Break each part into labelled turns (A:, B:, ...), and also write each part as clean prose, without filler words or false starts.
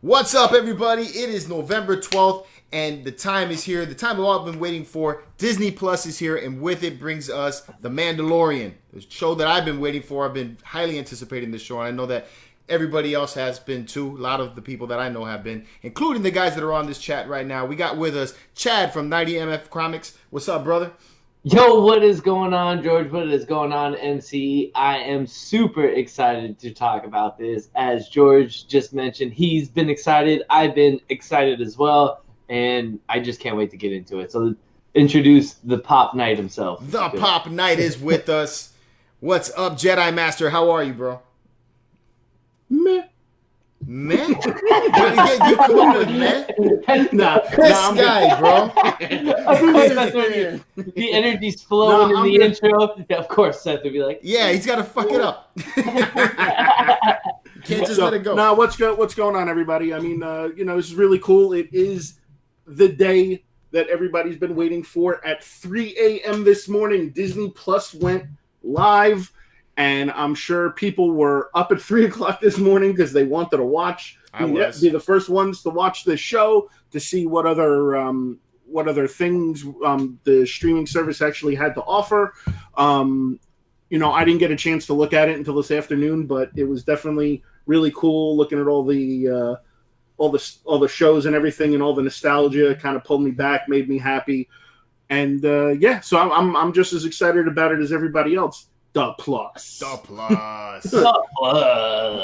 A: What's up, everybody? It is November 12th, and the time is here. The time we've all been waiting for. Disney Plus is here, and with it brings us The Mandalorian, the show that I've been waiting for. I've been highly anticipating this show, and I know that everybody else has been too. A lot of the people that I know have been, including the guys that are on this chat right now. We got with us Chad from 90MF Comics. What's up, brother?
B: Yo, what is going on, George? What is going on, MC? I am super excited to talk about this. As George just mentioned, he's been excited. I've been excited as well, and I just can't wait to get into it. So introduce the Pop Knight himself.
A: The Pop Knight is with us. What's up, Jedi Master? How are you, bro?
B: Meh.
A: Man? You come up with man?
B: Nah,
A: This guy, bro.
B: The energy's flowing in the intro. Yeah, of course, Seth would be like,
A: Yeah, he's got to fuck it up. Can't just let it go.
C: No, what's going on, everybody? I mean, this is really cool. It is the day that everybody's been waiting for. At 3 a.m. this morning, Disney Plus went live. And I'm sure people were up at 3 o'clock this morning because they wanted to watch. Be the first ones to watch the show to see what other things the streaming service actually had to offer. I didn't get a chance to look at it until this afternoon, but it was definitely really cool looking at all the shows and everything, and all the nostalgia kind of pulled me back, made me happy, and so I'm just as excited about it as everybody else. The Plus.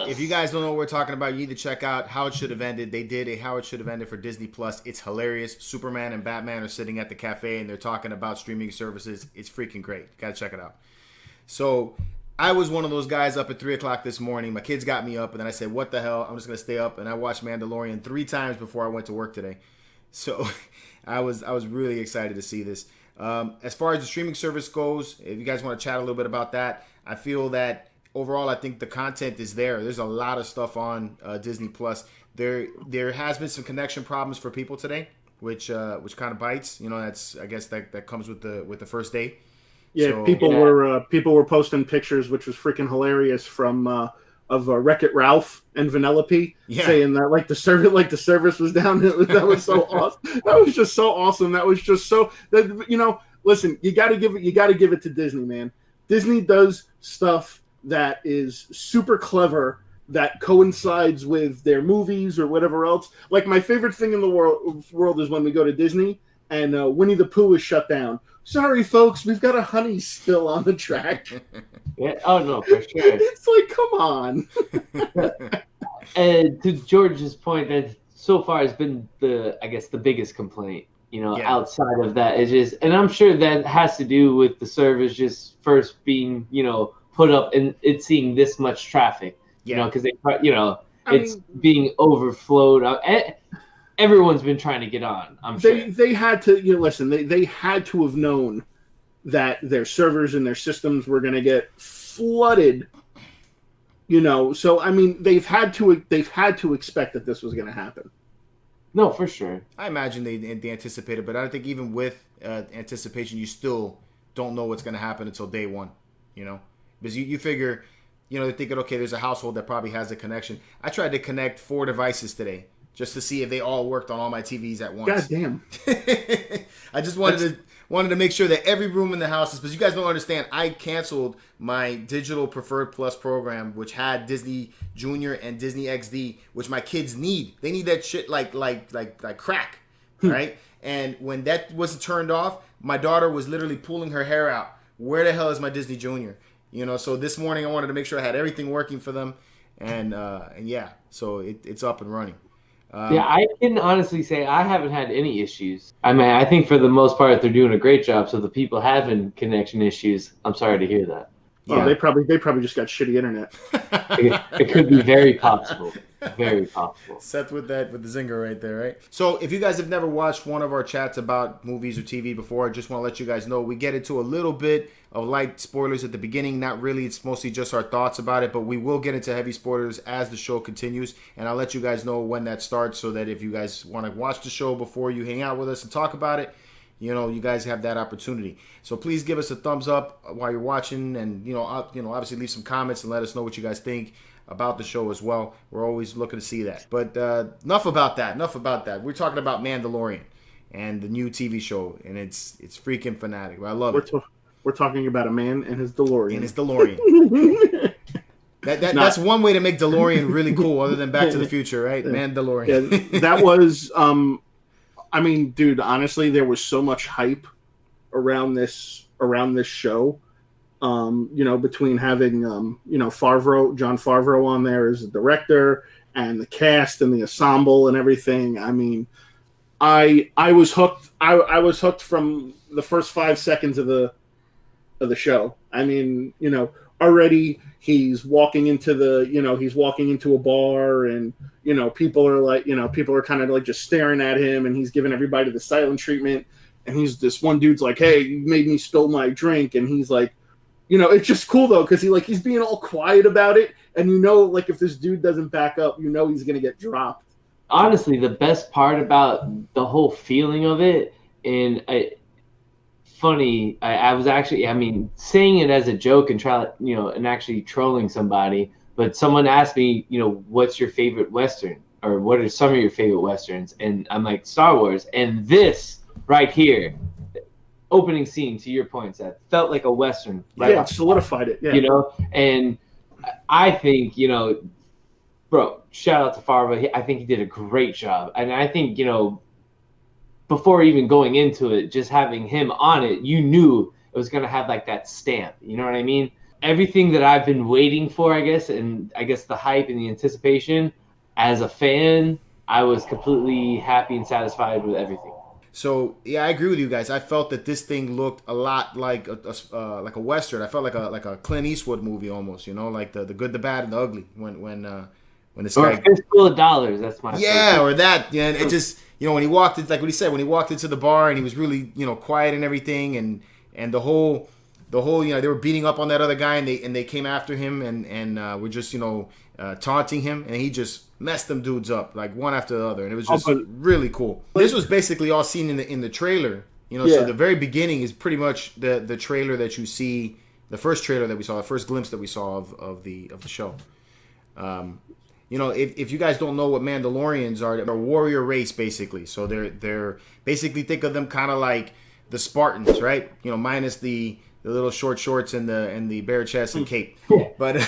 A: If you guys don't know what we're talking about, you need to check out How It Should Have Ended. They did a How It Should Have Ended for Disney Plus. It's hilarious. Superman and Batman are sitting at the cafe and they're talking about streaming services. It's freaking great. You gotta check it out. So I was one of those guys up at 3 o'clock this morning. My kids got me up, and then I said, what the hell? I'm just gonna stay up. And I watched Mandalorian 3 times before I went to work today. So I was really excited to see this. As far as the streaming service goes, if you guys want to chat a little bit about that, I feel that overall, I think the content is there. There's a lot of stuff on Disney Plus. There has been some connection problems for people today, which kind of bites. That's, I guess, that comes with the first day.
C: Yeah, so, people were posting pictures, which was freaking hilarious, from of Wreck-It Ralph and Vanellope, saying that the service was down. That was so awesome. That was just so awesome. That was just so listen, you got to give it to Disney, man. Disney does stuff that is super clever, that coincides with their movies or whatever else. Like, my favorite thing in the world is when we go to Disney and Winnie the Pooh is shut down. Sorry, folks, we've got a honey spill on the track.
B: Yeah. Oh, no, for sure.
C: It's like, come on.
B: And to George's point, that so far has been the biggest complaint, outside of that. It's just, and I'm sure that has to do with the service just first being, put up and it's seeing this much traffic, because it's being overflowed. Everyone's been trying to get on.
C: They had to listen. They had to have known that their servers and their systems were going to get flooded. So I mean, they've had to expect that this was going to happen.
B: No, for sure.
A: I imagine they anticipated, but I think even with anticipation, you still don't know what's going to happen until day one. Because you figure, they're thinking, okay, there's a household that probably has a connection. I tried to connect 4 devices today, just to see if they all worked on all my TVs at once.
C: God damn.
A: I just wanted to make sure that every room in the house is, because you guys don't understand, I canceled my digital preferred plus program, which had Disney Junior and Disney XD, which my kids need. They need that shit like crack, right? And when that wasn't turned off, my daughter was literally pulling her hair out. Where the hell is my Disney Junior? So this morning I wanted to make sure I had everything working for them, and so it's up and running.
B: I can honestly say I haven't had any issues. I mean, I think for the most part they're doing a great job. So the people having connection issues, I'm sorry to hear that.
C: Yeah, they probably just got shitty internet.
B: It could be very possible. Very possible.
A: Seth with the zinger right there, right? So if you guys have never watched one of our chats about movies or TV before, I just want to let you guys know we get into a little bit of light spoilers at the beginning. Not really, it's mostly just our thoughts about it, but we will get into heavy spoilers as the show continues, and I'll let you guys know when that starts so that if you guys want to watch the show before you hang out with us and talk about it, you guys have that opportunity. So please give us a thumbs up while you're watching, and obviously leave some comments and let us know what you guys think. about the show as well. We're always looking to see that. But enough about that. We're talking about Mandalorian and the new TV show, and it's freaking fanatic. I love it.
C: We're talking about a man and his DeLorean.
A: That's one way to make DeLorean really cool, other than Back to the Future, right? Mandalorian.
C: Yeah, that was, I mean, dude, honestly, there was so much hype around this show. Between having Jon Favreau on there as the director, and the cast and the ensemble and everything. I mean, I was hooked. I was hooked from the first 5 seconds of the show. I mean, already he's walking into a bar, and people are kind of like just staring at him, and he's giving everybody the silent treatment, and this one dude's like, "Hey, you made me spill my drink," and he's like, it's just cool though, because he's being all quiet about it, and if this dude doesn't back up, he's gonna get dropped.
B: Honestly, the best part about the whole feeling of it, and I was actually, saying it as a joke and and actually trolling somebody, but someone asked me, what's your favorite Western, or what are some of your favorite Westerns? And I'm like, Star Wars. And this right here, opening scene, to your points, that felt like a Western.
C: Right? Yeah, it solidified it. Yeah.
B: And I think, bro, shout out to Favreau. I think he did a great job. And I think, before even going into it, just having him on it, you knew it was going to have like that stamp. You know what I mean? Everything that I've been waiting for, I guess, and I guess the hype and the anticipation, as a fan, I was completely happy and satisfied with everything.
A: So yeah, I agree with you guys. I felt that this thing looked a lot like a Western. I felt like a Clint Eastwood movie almost. Like the good, the bad, and the ugly. When this
B: or
A: guy,
B: a fistful of dollars. That's my
A: favorite. Or that. Yeah, and it just when he walked, like what he said, when he walked into the bar and he was really quiet and everything, and the whole they were beating up on that other guy, and they came after him and were just taunting him, and he just messed them dudes up like one after the other, and it was just really cool. This was basically all seen in the trailer, So the very beginning is pretty much the trailer that you see, the first trailer that we saw, the first glimpse that we saw of the show. If you guys don't know what Mandalorians are, they're a warrior race basically. So they're basically, think of them kind of like the Spartans, right? Minus the little short shorts and the bare chest and cape. But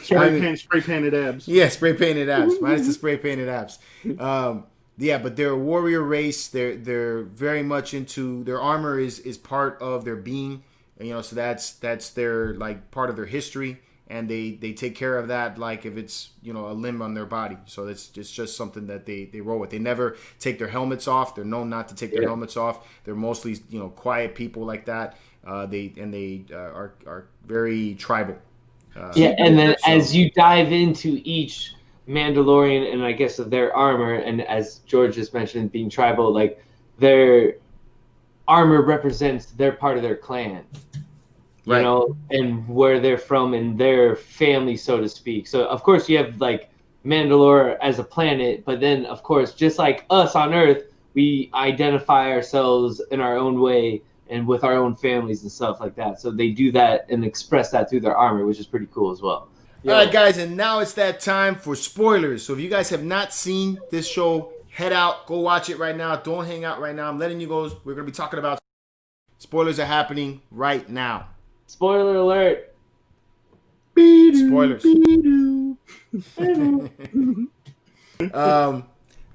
C: spray painted abs.
A: Yeah, spray painted abs. Minus the spray painted abs. But they're a warrior race. They're very much into their armor is part of their being. So that's their like part of their history. And they take care of that like if it's a limb on their body. So it's just something that they roll with. They never take their helmets off. They're known not to take their helmets off. They're mostly quiet people like that. They are very tribal.
B: And then as you dive into each Mandalorian and I guess of their armor, and as George just mentioned, being tribal, like their armor represents their part of their clan.
A: Right.
B: And where they're from and their family, so to speak. So, of course, you have, like, Mandalore as a planet, but then, of course, just like us on Earth, we identify ourselves in our own way and with our own families and stuff like that. So they do that and express that through their armor, which is pretty cool as well.
A: All right, guys, and now it's that time for spoilers. So if you guys have not seen this show, head out, go watch it right now. Don't hang out right now. I'm letting you go. We're going to be talking about spoilers are happening right now.
B: Spoiler alert.
A: Spoilers.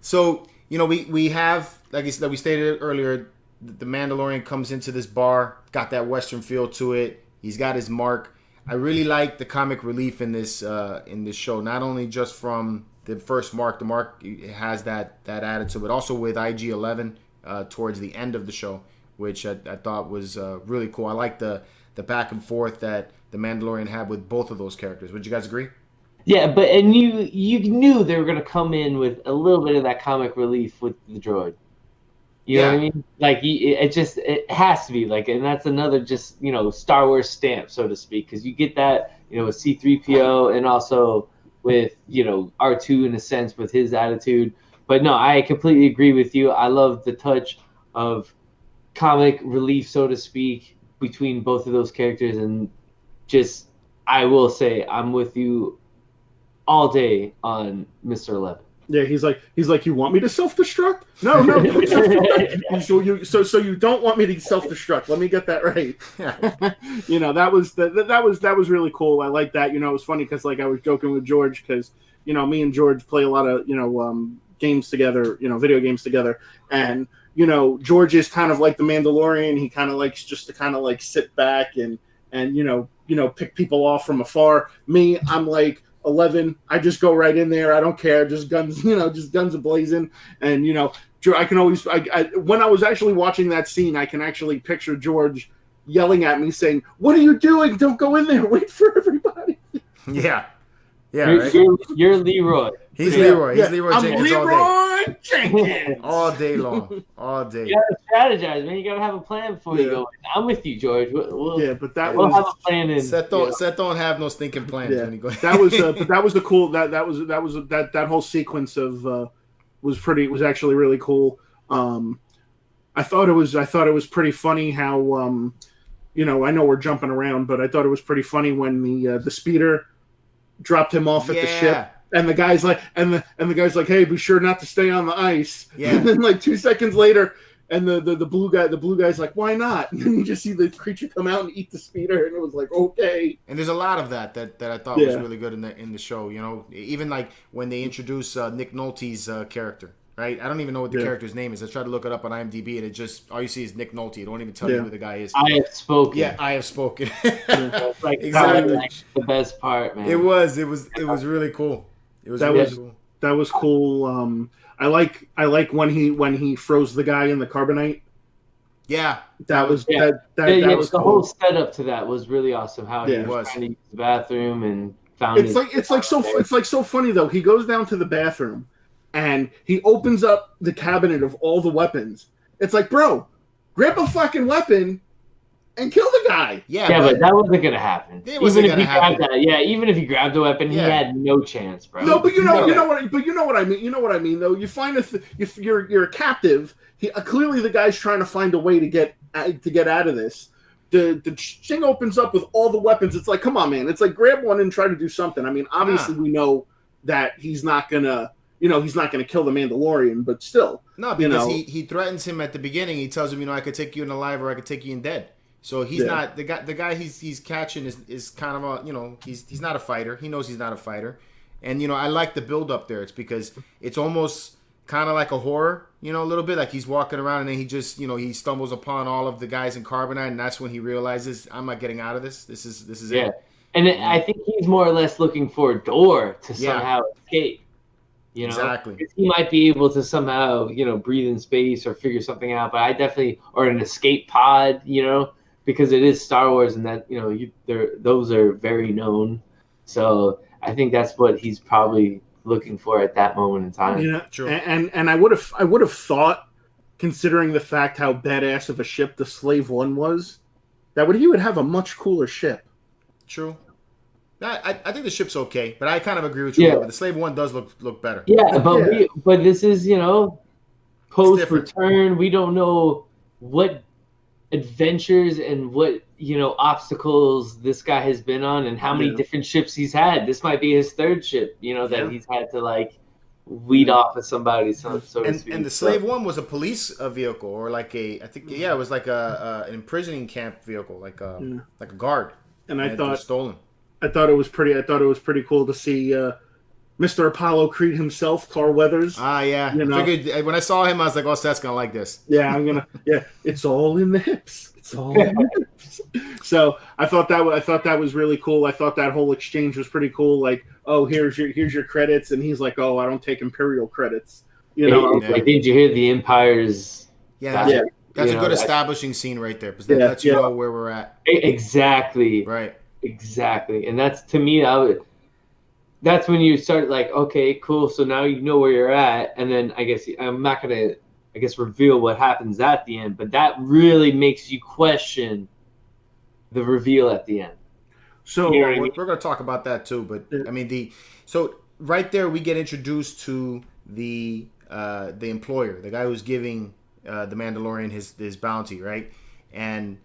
A: So, we have, like we stated earlier, the Mandalorian comes into this bar, got that Western feel to it. He's got his mark. I really like the comic relief in this show, not only just from the first mark. The mark has that attitude, but also with IG-11 towards the end of the show, which I thought was really cool. I like the back and forth that the Mandalorian had with both of those characters. Would you guys agree?
B: Yeah, and you knew they were going to come in with a little bit of that comic relief with the droid. You know what I mean? Like, it has to be like, and that's another just, Star Wars stamp, so to speak, because you get that, with C-3PO and also with, R2 in a sense with his attitude. But no, I completely agree with you. I love the touch of comic relief, so to speak, between both of those characters, and just I will say I'm with you all day on Mr. 11.
C: Yeah, he's like, you want me to self-destruct? No. So you don't want me to self-destruct? Let me get that right. That was really cool. I like that. It was funny because like I was joking with George because me and George play a lot of games together, video games together, and George is kind of like the Mandalorian. He kind of likes just to kind of like sit back and pick people off from afar. Me, I'm like 11. I just go right in there. I don't care. Just guns, just guns ablazing. And I can always. When I was actually watching that scene, I can actually picture George yelling at me, saying, "What are you doing? Don't go in there. Wait for everybody."
A: Yeah.
B: You're Leroy.
A: He's Leroy. He's Leroy
C: I'm
A: Jenkins
C: Leroy
A: all day.
C: Jenkins.
A: All day long. All day.
B: You gotta strategize, man. You gotta have a plan before you go in. I'm with you, George. We'll have a plan in.
A: Seth don't have no stinking plans when he goes.
C: That was the cool. That whole sequence of was actually really cool. I thought it was pretty funny how I know we're jumping around, but I thought it was pretty funny when the speeder dropped him off at the ship, and the guy's like, hey, be sure not to stay on the ice.
A: Yeah.
C: And then like 2 seconds later, and the blue guy's like, why not? And then you just see the creature come out and eat the speeder, and it was like, okay.
A: And there's a lot of that I thought was really good in the show. Even like when they introduce Nick Nolte's character. Right, I don't even know what the character's name is. I tried to look it up on IMDb, and it just all you see is Nick Nolte. It don't even tell you who the guy is.
B: I have spoken.
A: Yeah, I have spoken.
B: Like,
A: exactly.
B: Like the best part, man.
A: It was really cool. It was cool.
C: That was cool. I like when he froze the guy in the carbonite.
A: Yeah,
C: that was
B: cool.
C: The
B: whole setup to that was really awesome. How he was trying to use the bathroom and found
C: it's so funny though. He goes down to the bathroom. And he opens up the cabinet of all the weapons. It's like, bro, grab a fucking weapon and kill the guy.
A: Yeah,
B: but that wasn't gonna happen.
A: Even
B: if he grabbed the weapon, he had no chance, bro.
C: No, but you know what I mean. You know what I mean, though. You find if you're a captive, clearly the guy's trying to find a way to get out of this. The thing opens up with all the weapons. It's like, come on, man. It's like grab one and try to do something. I mean, obviously we know that he's not gonna. He's not going to kill the Mandalorian, but still.
A: No, because he threatens him at the beginning. He tells him, I could take you in alive or I could take you in dead. So he's not the guy. The guy he's catching is kind of a he's not a fighter. He knows he's not a fighter, and I like the build up there. It's because it's almost kind of like a horror, a little bit like he's walking around and then he just he stumbles upon all of the guys in carbonite, and that's when he realizes I'm not getting out of this. This is it.
B: And I think he's more or less looking for a door to somehow escape.
A: Exactly.
B: He might be able to somehow, breathe in space or figure something out, but I definitely, or an escape pod, because it is Star Wars and that, those are very known. So I think that's what he's probably looking for at that moment in time.
C: Yeah, true. And I would have thought, considering the fact how badass of a ship the Slave One was, that he would have a much cooler ship.
A: True. I think the ship's okay, but I kind of agree with you. But the Slave One does look better.
B: Yeah, but this is post return. We don't know what adventures and what obstacles this guy has been on, and how many different ships he's had. This might be his third ship. That he's had to weed off of somebody. So to speak.
A: And the Slave One was a police vehicle, or it was like an imprisoning camp vehicle, like a guard.
C: And I
A: thought stolen.
C: I thought it was pretty cool to see Mr. Apollo Creed himself, Carl Weathers.
A: Ah, yeah. I figured when I saw him, I was like, "Oh, Seth's gonna like this."
C: Yeah, it's all in the hips. It's all in the hips. So I thought that was really cool. I thought that whole exchange was pretty cool. Like, oh, here's your credits, and he's like, "Oh, I don't take Imperial credits."
B: Did you hear the Empire's?
A: Yeah. That's a good establishing scene right there, because that lets you know where we're at.
B: Exactly.
A: Right.
B: Exactly, and that's to me. That's when you start like, okay, cool. So now you know where you're at, and then I guess I'm not gonna, reveal what happens at the end, but that really makes you question the reveal at the end.
A: So we're gonna talk about that too, but I mean so right there we get introduced to the employer, the guy who's giving the Mandalorian his bounty, right? And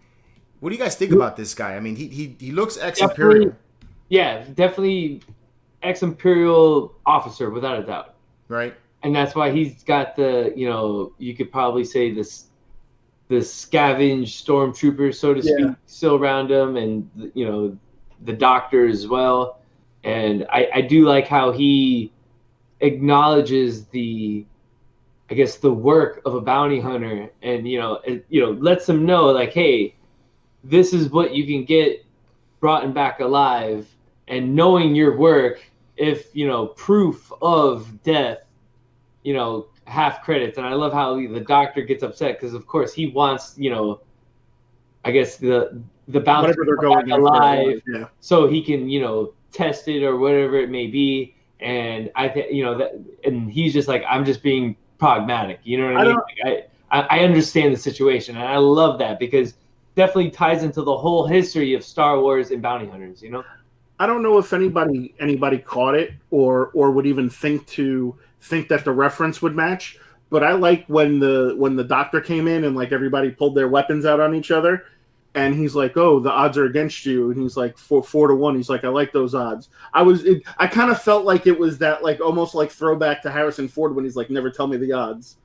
A: what do you guys think about this guy? I mean, he looks ex-Imperial.
B: Yeah, definitely ex-Imperial officer without a doubt.
A: Right.
B: And that's why he's got the, you could probably say this, the scavenge stormtroopers, so to speak, still around him, and the doctor as well. And I do like how he acknowledges the work of a bounty hunter, and lets them know, like, hey, this is what you can get brought back alive, and knowing your work, if proof of death, half credits. And I love how the doctor gets upset because, of course, he wants I guess the bounty
C: they're going
B: alive, so he can test it or whatever it may be. And I think that, and he's just like, I'm just being pragmatic. You know what I mean? Like, I understand the situation, and I love that because definitely ties into the whole history of Star Wars and bounty hunters.
C: I don't know if anybody caught it or would even think that the reference would match, but I like when the doctor came in and like everybody pulled their weapons out on each other, and he's like, "Oh, the odds are against you," and he's like 4-1. He's like, "I like those odds." I kind of felt like it was that, like, almost like throwback to Harrison Ford when he's like, "Never tell me the odds."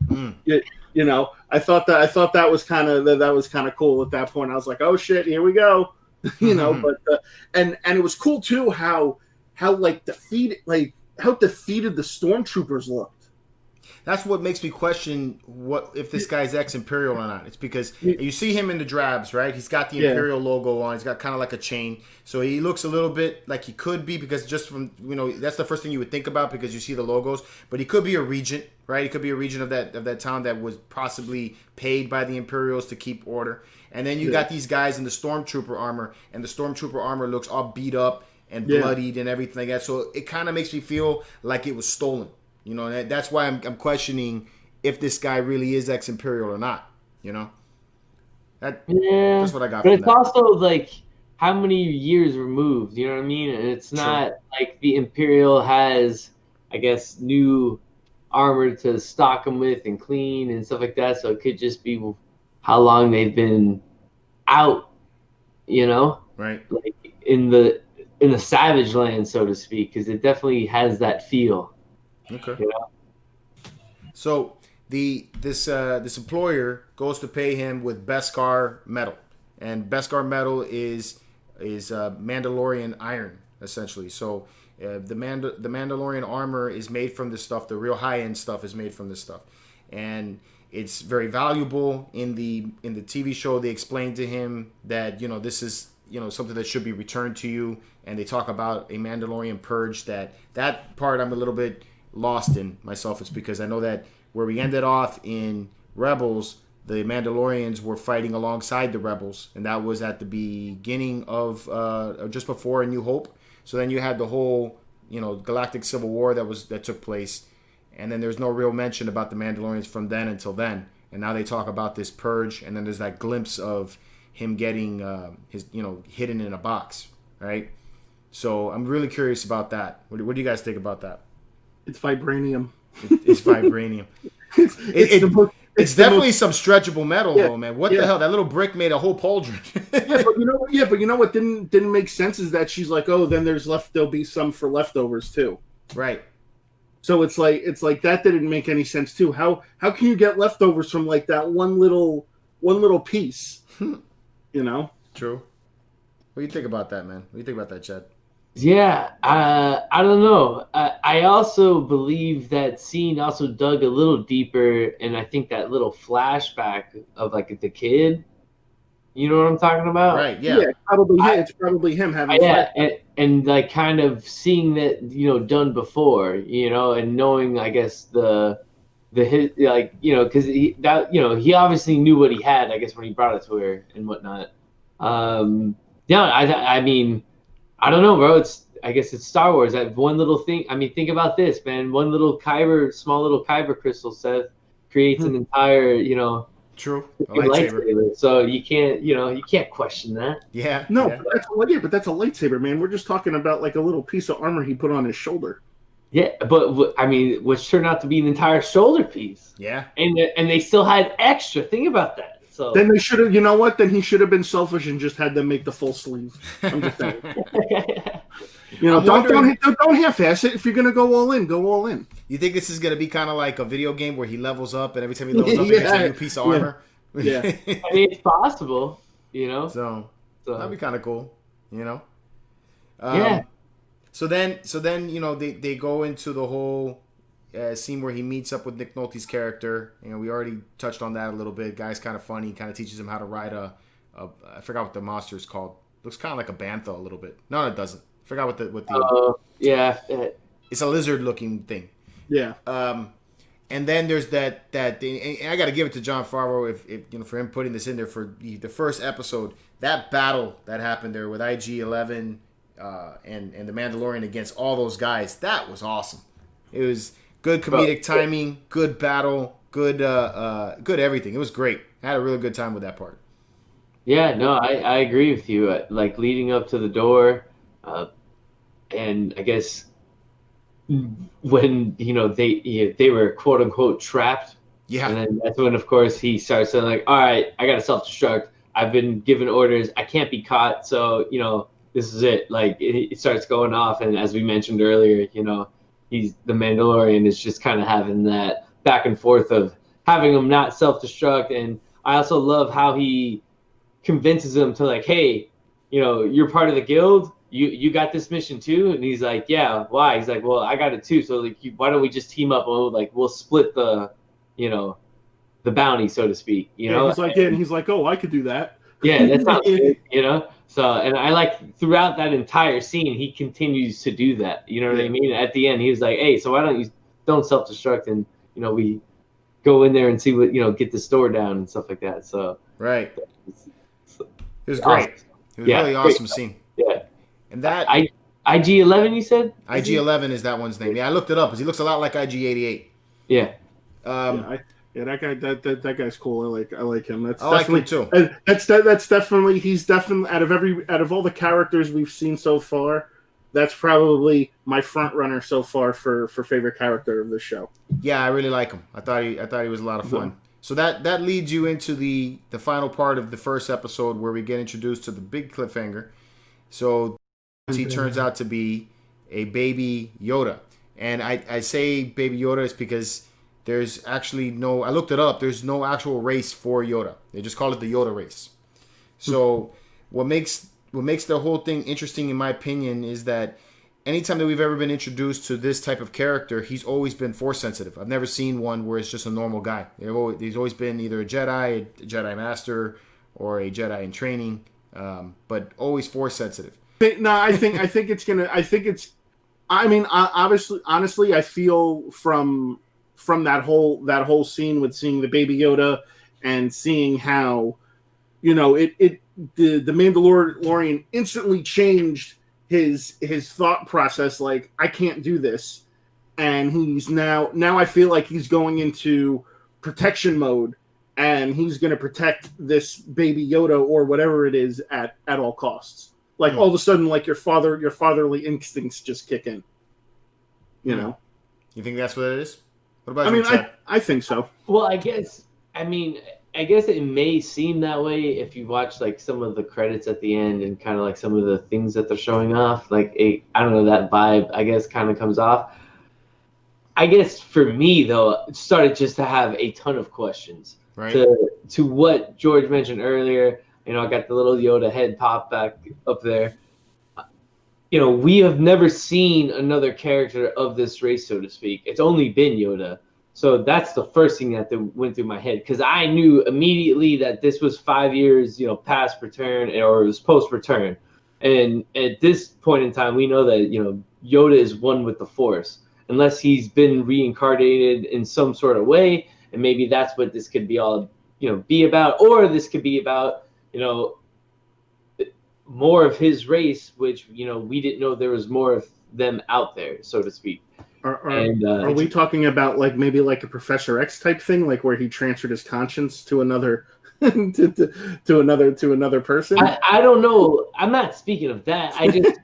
C: I thought that was kind of cool at that point. I was like, "Oh shit, here we go." But and it was cool too how defeated the stormtroopers looked.
A: That's what makes me question what if this guy's ex-Imperial or not. It's because you see him in the drabs, right? He's got the Imperial logo on. He's got kind of like a chain, so he looks a little bit like he could be, because just from that's the first thing you would think about because you see the logos. But he could be a regent, right? He could be a regent of that town that was possibly paid by the Imperials to keep order. And then you got these guys in the stormtrooper armor, and the stormtrooper armor looks all beat up and bloodied and everything like that. So it kind of makes me feel like it was stolen. And that's why I'm questioning if this guy really is ex-Imperial or not. That's what I got.
B: But it's also like how many years removed. You know what I mean? And it's not like the Imperial has, I guess, new armor to stock them with and clean and stuff like that. So it could just be how long they've been out.
A: Right?
B: Like in the Savage Land, so to speak, because it definitely has that feel.
A: Okay. So this employer goes to pay him with Beskar metal, and Beskar metal is Mandalorian iron essentially. So the Mandalorian armor is made from this stuff. The real high end stuff is made from this stuff, and it's very valuable. In the TV show, they explain to him that this is something that should be returned to you, and they talk about a Mandalorian purge. That part I'm a little bit lost in myself. It's because I know that where we ended off in Rebels, the Mandalorians were fighting alongside the Rebels, and that was at the beginning of just before A New Hope. So then you had the whole galactic civil war that took place, and then there's no real mention about the Mandalorians from then until then. And now they talk about this purge, and then there's that glimpse of him getting his hidden in a box, right? So I'm really curious about that. What do you guys think about that?
C: It's vibranium.
A: It's vibranium. It's definitely some stretchable metal, though, man. What the hell? That little brick made a whole pauldron.
C: but you know what didn't make sense is that she's like, oh, then there'll be some for leftovers too.
A: Right.
C: So it's like that didn't make any sense too. How can you get leftovers from like that one little piece?
A: True. What do you think about that, man? What do you think about that, Chad?
B: Yeah, I don't know. I also believe that scene also dug a little deeper, and I think that little flashback of like the kid. You know what I'm talking about?
A: Right. Yeah.
C: It's probably him having.
B: And like kind of seeing that done before, and knowing, I guess because he obviously knew what he had, I guess, when he brought it to her and whatnot. I mean, I don't know, bro. I guess it's Star Wars. That one little thing. I mean, think about this, man. One small little kyber crystal set creates an entire,
A: True.
B: lightsaber. So you can't question that.
A: Yeah.
C: No, yeah. But that's a lightsaber, man. We're just talking about like a little piece of armor he put on his shoulder.
B: Yeah, but I mean, which turned out to be an entire shoulder piece.
A: Yeah.
B: And they still had extra. Think about that. So
C: then they should have. You know what? Then he should have been selfish and just had them make the full sleeve. I'm just saying. Don't half-ass it. If you're gonna go all in, go all in.
A: You think this is gonna be kind of like a video game where he levels up, and every time he levels up, he gets a new piece of armor?
C: Yeah.
B: I mean, it's possible,
A: So that'd be kind of cool,
B: Yeah.
A: So then they go into the whole scene where he meets up with Nick Nolte's character. We already touched on that a little bit. Guy's kind of funny. Kind of teaches him how to ride I forgot what the monster is called. Looks kind of like a bantha a little bit. No, it doesn't. I forgot what the
B: yeah.
A: It's a lizard looking thing.
C: Yeah.
A: And then there's that thing, and I got to give it to Jon Favreau if for him putting this in there for the first episode. That battle that happened there with IG-11 and the Mandalorian against all those guys, that was awesome. It was good comedic timing, good battle, good everything. It was great. I had a really good time with that part.
B: Yeah, no, I agree with you. Like leading up to the door, and I guess when they were quote unquote trapped.
A: Yeah.
B: And then that's when, of course, he starts saying like, "All right, I got to self-destruct. I've been given orders. I can't be caught. So this is it." Like it starts going off, and as we mentioned earlier, he's the Mandalorian is just kind of having that back and forth of having him not self-destruct. And I also love how he convinces him to like, "Hey, you're part of the guild. You got this mission too?" And he's like, "Yeah, why?" He's like, "Well, I got it too. So like, why don't we just team up? And we'll split the bounty, so to speak."
C: And he's like, "Oh, I could do that."
B: Yeah, that sounds good. So, and I like throughout that entire scene, he continues to do that. You know what I mean? At the end, he was like, "Hey, so why don't self-destruct and we go in there and see what get the store down and stuff like that." So
A: right, it was great. Awesome. It was really awesome scene.
B: Yeah.
A: And that
B: IG-11, you said?
A: IG-11 is that one's name. Yeah, I looked it up because he looks a lot like IG-88.
B: Yeah.
C: That guy's cool. I like him.
A: I like him too.
C: He's definitely out of all the characters we've seen so far, that's probably my front runner so far for favorite character of the show.
A: Yeah, I really like him. I thought he was a lot of fun. So that leads you into the final part of the first episode where we get introduced to the big cliffhanger. So he turns out to be a baby Yoda. And I say baby Yoda is because there's actually I looked it up, there's no actual race for Yoda. They just call it the Yoda race. So what makes the whole thing interesting in my opinion is that anytime that we've ever been introduced to this type of character, he's always been Force sensitive. I've never seen one where it's just a normal guy. He's always been either a Jedi Master, or a Jedi in training, but always Force sensitive.
C: No, I think honestly, I feel from that whole scene with seeing the baby Yoda and seeing how, the Mandalorian instantly changed his thought process. Like, I can't do this, and he's now I feel like he's going into protection mode, and he's going to protect this baby Yoda or whatever it is at all costs. Like all of a sudden, like your fatherly instincts just kick in. You
A: think that's what it is? What about you, Chad?
C: I think so.
B: Well, I guess it may seem that way if you watch like some of the credits at the end and kind of like some of the things that they're showing off. Like I don't know, that vibe I guess kind of comes off. I guess for me though, it started just to have a ton of questions.
A: Right.
B: To what George mentioned earlier. I got the little Yoda head pop back up there. We have never seen another character of this race, so to speak. It's only been Yoda. So that's the first thing that went through my head, because I knew immediately that this was 5 years, past return, or it was post return. And at this point in time, we know that, Yoda is one with the Force, unless he's been reincarnated in some sort of way. And maybe that's what this could be all, be about, or this could be about, more of his race, which we didn't know there was more of them out there, so to speak.
C: Are we talking about like maybe like a Professor X type thing, like where he transferred his conscience to another to another person?
B: I don't know. I'm not speaking of that. I just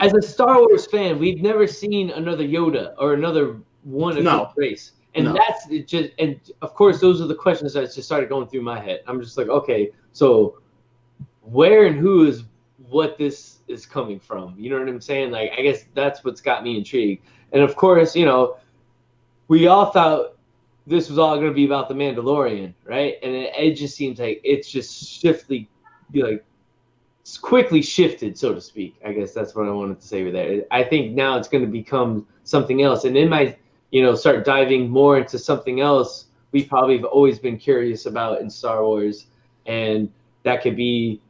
B: as a Star Wars fan, we've never seen another Yoda or another one of his race. And that's it. Just and of course, those are the questions that just started going through my head. I'm just like, okay, so where and who is what this is coming from? You know what I'm saying? Like, I guess that's what's got me intrigued. And of course, we all thought this was all going to be about the Mandalorian, right? And it just seems like it's just quickly shifted, so to speak. I guess that's what I wanted to say with that. I think now it's going to become something else, and it might, start diving more into something else we probably have always been curious about in Star Wars, and that could be,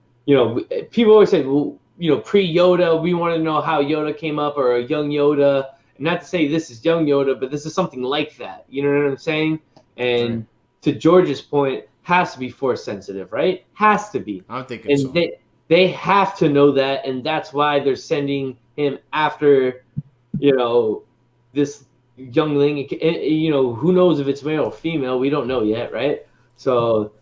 B: people always say, well, pre-Yoda, we want to know how Yoda came up, or a young Yoda. Not to say this is young Yoda, but this is something like that. You know what I'm saying? And to George's point, has to be force sensitive, right? Has to be.
A: I'm thinking so.
B: They have to know that, and that's why they're sending him after, this youngling. Who knows if it's male or female? We don't know yet, right? So,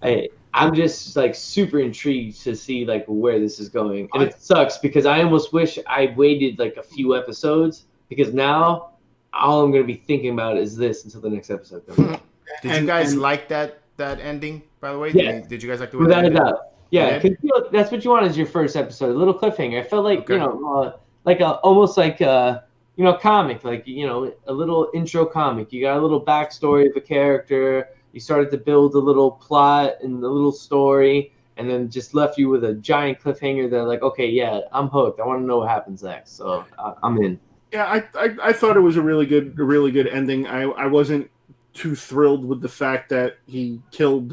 B: I'm just like super intrigued to see like where this is going, and it sucks because I almost wish I waited like a few episodes, because now all I'm going to be thinking about is this until the next episode comes out.
A: Did you guys like that ending, by the way?
B: Yeah.
A: Did you guys like the way
B: Without
A: that
B: a
A: ended?
B: doubt. Yeah, because that's what you want as your first episode, a little cliffhanger. I felt like, almost like a comic, like, a little intro comic. You got a little backstory of a character. You started to build a little plot and a little story, and then just left you with a giant cliffhanger that, like, okay, yeah, I'm hooked. I want to know what happens next. So I'm in.
C: Yeah, I thought it was a really good ending. I wasn't too thrilled with the fact that he killed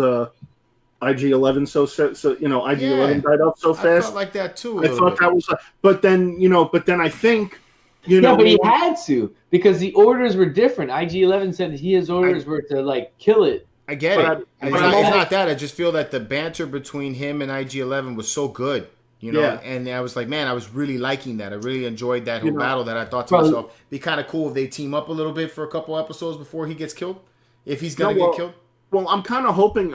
C: IG-11 so IG-11 died off so fast.
A: I felt like that too.
C: I thought that was, but then I think,
B: but he had to, because the orders were different. IG-11 said his orders were to like kill it.
A: I get it. It's not that. I just feel that the banter between him and IG-11 was so good. And I was like, man, I was really liking that. I really enjoyed that whole battle, that I thought to myself, it'd be kind of cool if they team up a little bit for a couple episodes before he gets killed, if he's gonna get killed.
C: Well, I'm kind of hoping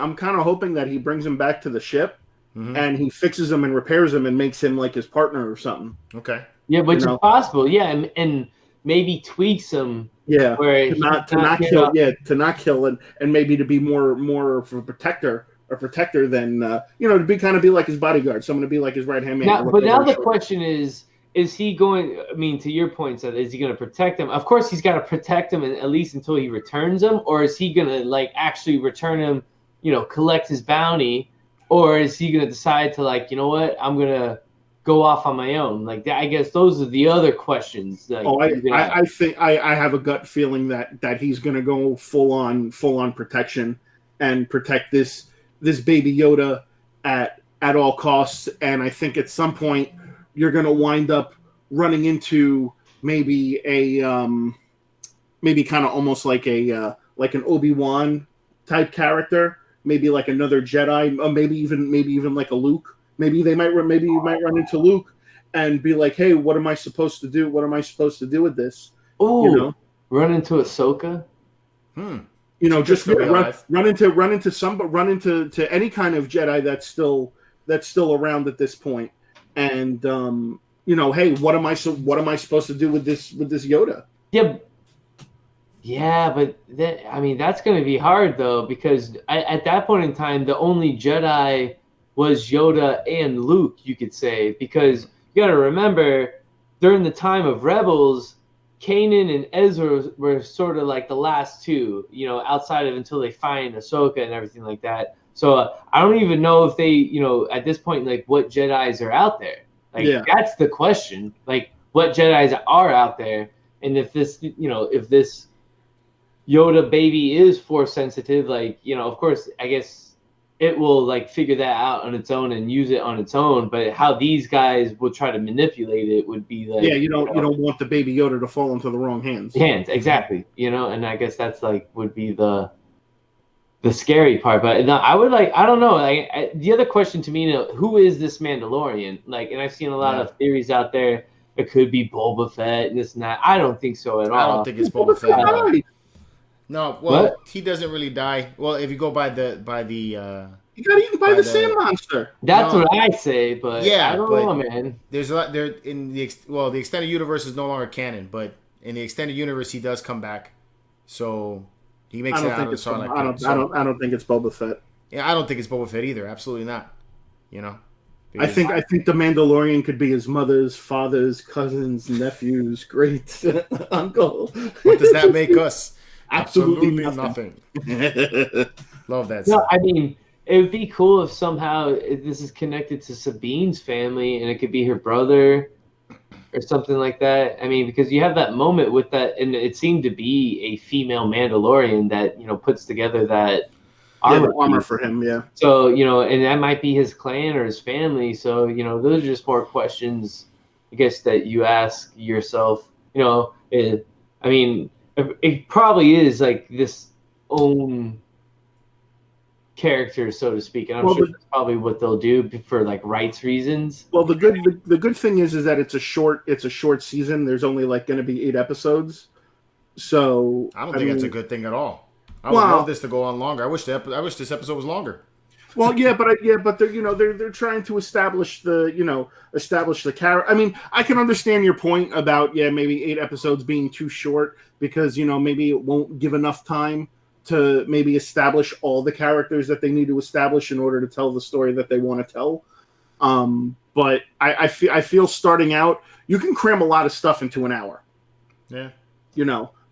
C: that he brings him back to the ship, and he fixes him and repairs him and makes him like his partner or something.
A: Okay.
B: Yeah, which is possible. Yeah, and maybe tweaks him.
C: Yeah,
B: where
C: to not kill. Yeah, to not kill and maybe to be more of a protector than to be like his bodyguard, someone to be like his right hand man.
B: But now the question is he going? I mean, to your point, so is he going to protect him? Of course, he's got to protect him at least until he returns him, or is he going to like actually return him? Collect his bounty, or is he going to decide to like, what, I'm going to go off on my own? Like, I guess those are the other questions. Like,
C: I think I have a gut feeling that he's going to go full on protection and protect this baby Yoda at all costs. And I think at some point you're going to wind up running into maybe maybe kind of almost like like an Obi-Wan type character, maybe like another Jedi, or maybe even like a Luke. Maybe you might run into Luke and be like, "Hey, what am I supposed to do? What am I supposed to do with this?"
B: Oh, run into Ahsoka.
C: Just run into any kind of Jedi that's still around at this point, and hey, what am I supposed to do with this Yoda?
B: Yeah, but that's going to be hard though, because at that point in time, the only Jedi was Yoda and Luke, you could say, because you got to remember, during the time of Rebels, Kanan and Ezra were sort of like the last two, outside of until they find Ahsoka and everything like that. So I don't even know if they, at this point, like what Jedis are out there. Like, that's the question. Like, what Jedis are out there, and if this, if this Yoda baby is force sensitive, like, of course, I guess it will like figure that out on its own and use it on its own. But how these guys will try to manipulate it would be like,
C: you don't want the baby Yoda to fall into the wrong hands.
B: Exactly. And I guess that's like would be the scary part. But I would like, I don't know. Like, the other question to me, who is this Mandalorian? Like, and I've seen a lot of theories out there. It could be Boba Fett and this and that. I don't think so at all.
A: I don't think it's Boba Fett. No, well, he doesn't really die. Well, if you go by the
C: he got eaten by the sand monster.
B: That's what I say, but I don't know, man.
A: There's a lot there in the extended universe is no longer canon, but in the extended universe he does come back. So He makes it out of the Sarlacc pit.
C: I don't think it's Boba Fett.
A: Yeah, I don't think it's Boba Fett either. Absolutely not. You know.
C: I think the Mandalorian could be his mother's, father's, cousin's, nephew's, great uncle.
A: What does that make us?
C: Absolutely nothing.
A: Love that.
B: No, I mean, it would be cool if somehow this is connected to Sabine's family, and it could be her brother or something like that. I mean, because you have that moment with that, and it seemed to be a female Mandalorian that puts together that
C: armor for him. Yeah.
B: So and that might be his clan or his family. So those are just more questions, I guess, that you ask yourself. I mean, it probably is like this own character, so to speak, and I'm sure that's probably what they'll do for like rights reasons.
C: Well, the good thing is that it's a short season. There's only like going to be 8 episodes, so
A: I don't think that's a good thing at all. I would love this to go on longer. I wish this episode was longer.
C: Well, yeah, but they're trying to establish the character. I mean, I can understand your point about maybe 8 episodes being too short because maybe it won't give enough time to maybe establish all the characters that they need to establish in order to tell the story that they want to tell. But I feel starting out, you can cram a lot of stuff into an hour.
A: Yeah.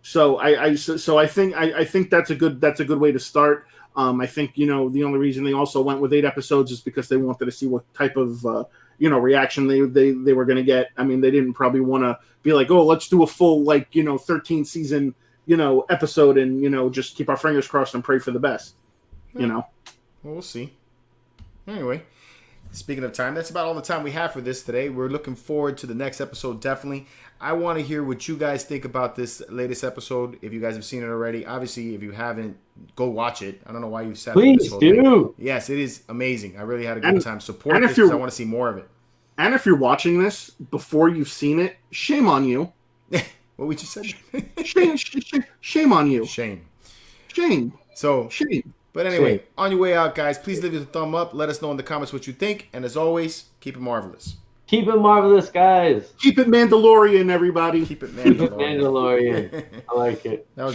C: So I think that's a good way to start. I think the only reason they also went with 8 episodes is because they wanted to see what type of reaction they were going to get. I mean, they didn't probably want to be like, oh, let's do a full 13 season episode and just keep our fingers crossed and pray for the best.
A: Well, we'll see. Anyway, speaking of time, that's about all the time we have for this today. We're looking forward to the next episode, definitely. I want to hear what you guys think about this latest episode. If you guys have seen it already, obviously, if you haven't, go watch it. I don't know why you sat through this whole thing. Yes, it is amazing. I really had a good time. Support this because I want to see more of it.
C: And if you're watching this before you've seen it, shame on you.
A: What we just said?
C: Shame on you.
A: Shame.
C: So, shame.
A: But anyway, on your way out, guys, please leave us a thumb up. Let us know in the comments what you think. And as always, keep it marvelous.
B: Keep it marvelous, guys.
C: Keep it Mandalorian, everybody.
A: Keep it Mandalorian.
B: Keep it Mandalorian. I like it.
A: That was